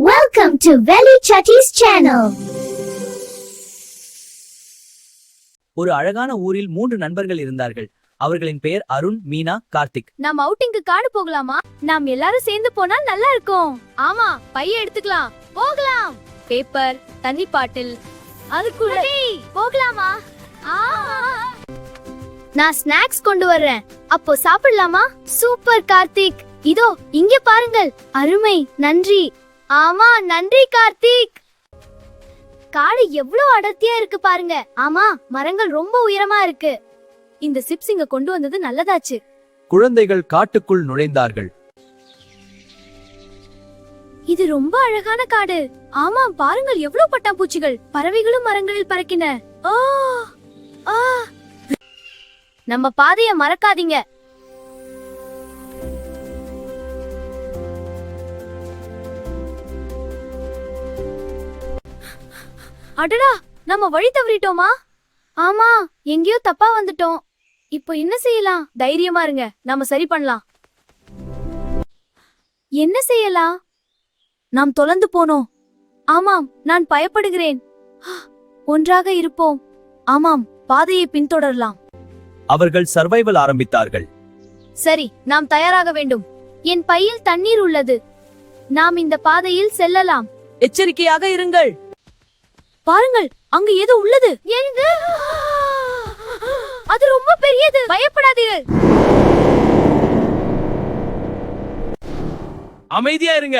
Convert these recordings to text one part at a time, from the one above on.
Welcome to Veli Chatty's channel. ஒரு அழகான ஊரில் 3 நண்பர்கள் இருந்தார்கள். அவர்களின் பெயர் அருண், மீனா, கார்த்திக். நாம் அவுட்டிங்க்கு காடு போகலாமா? நாம் எல்லாரும் சேர்ந்து போனா நல்லா இருக்கும். ஆமா, பைய எடுத்துக்கலாம். போகலாம். பேப்பர், தண்ணி பாட்டில், அதுக்குள்ள போகலாமா? நான் ஸ்நாக்ஸ் கொண்டு வர்றேன். அப்போ சாப்பிடலாமா? சூப்பர் கார்த்திக். இதோ இங்க பாருங்கள். அருமை, நன்றி. ஆமா, நன்றி கார்த்திக். காடு எவ்வளவு அடர்த்தியா இருக்கு பாருங்க. ஆமா, மரங்கள் ரொம்ப உயரமா இருக்கு. இந்த சிப்ஸ் இங்க கொண்டு வந்தது நல்லதாச்சு. குழந்தைகள் காட்டுக்குள் நுழைந்தார்கள். இது ரொம்ப அழகான காடு. ஆமாம், பாருங்கள் எவ்வளவு பட்டாம்பூச்சிகள். பறவைகளும் மரங்களில் பறக்கின. ஓ ஆ நம்ம பாதைய மறக்காதீங்க. அடடா, நம்ம வழி தவறிட்டோமா? ஆமா, எங்கேயோ தப்பா வந்துட்டோம். இப்போ என்ன செய்யலாம்? தைரியமா இருங்க, நாம சரி பண்ணலாம். என்ன செய்யலாம்? நாம் தொலைந்து போனோம். ஆமாம், நான் பயப்படுகிறேன். ஒன்றாக இருப்போம். ஆமாம், பாதையை பின்தொடரலாம். அவர்கள் சர்வைவல் ஆரம்பித்தார்கள். சரி, நாம் தயாராக வேண்டும். என் பையில் தண்ணீர் உள்ளது. நாம் இந்த பாதையில் செல்லலாம். எச்சரிக்கையாக இருங்கள். பாருங்கள், அங்கு ஏதோ உள்ளது. அது ரொம்ப பெரியது. பயப்படாதீர்கள். அமைதியா இருங்க.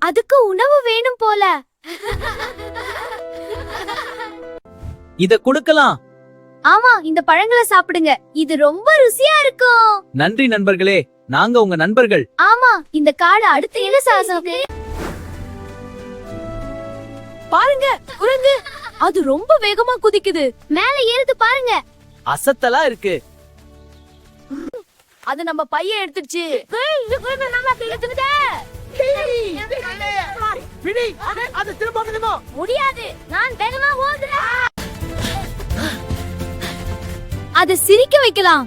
அதுக்கு உணவு வேணும் போல. இத கொடுக்கலாம். ஆமா, இந்த பழங்களை சாப்பிடுங்க. இது ரொம்ப ருசியா இருக்கும். நன்றி நண்பர்களே, நாங்க உங்க நண்பர்கள். ஆமா, இந்த காடு அடுத்து என்ன சாசம்? பாருங்க, குரங்கு. அது ரொம்ப வேகமா குதிக்குது. மேல ஏறுது பாருங்க. அசத்தலா இருக்கு. அது நம்ம பைய எடுத்துச்சு. முடியாது, நான் வேகமா ஓடுறேன். அதை சிரிக்க வைக்கலாம்.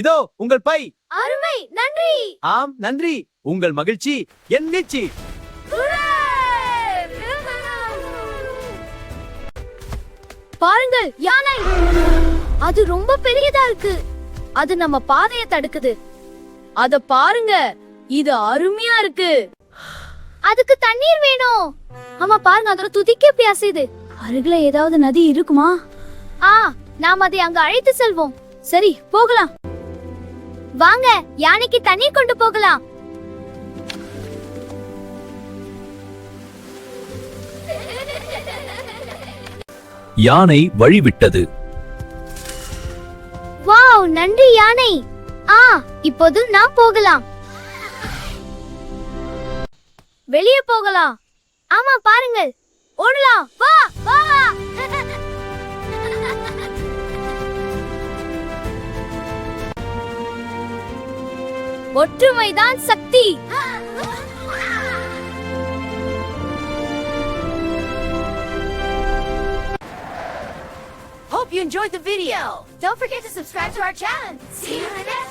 இதோ உங்கள் பை. அருமை, நன்றி. ஆம், நன்றி. உங்கள் மகிழ்ச்சி என் நீச்சி. பாருங்கள், யானை. அது ரொம்ப பெரியதா இருக்கு. அது நம்ம பாதையை தடுக்குது. அத பாருங்க, இது அருமையா இருக்கு. அதுக்கு தண்ணீர் வேணும். ஆமா, பாருங்க, அதோட துதிக்க எப்படி அசையுது. அருகில ஏதாவது நதி இருக்குமா? நாம் அதை அங்க அழைத்து செல்வோம். சரி, போகலாம். வாங்க, யானைக்கு தண்ணீர் கொண்டு போகலாம். யானை வழிவிட்டது. வாவ், நன்றி யானை. இப்போது நாம் போகலாம். வெளியே போகலாம். ஆமா, பாருங்கள், ஓடலாம். வா வா. ஒற்றுமைதான் சக்தி. Hope you enjoyed the video. Don't forget to subscribe to our channel. See you in the next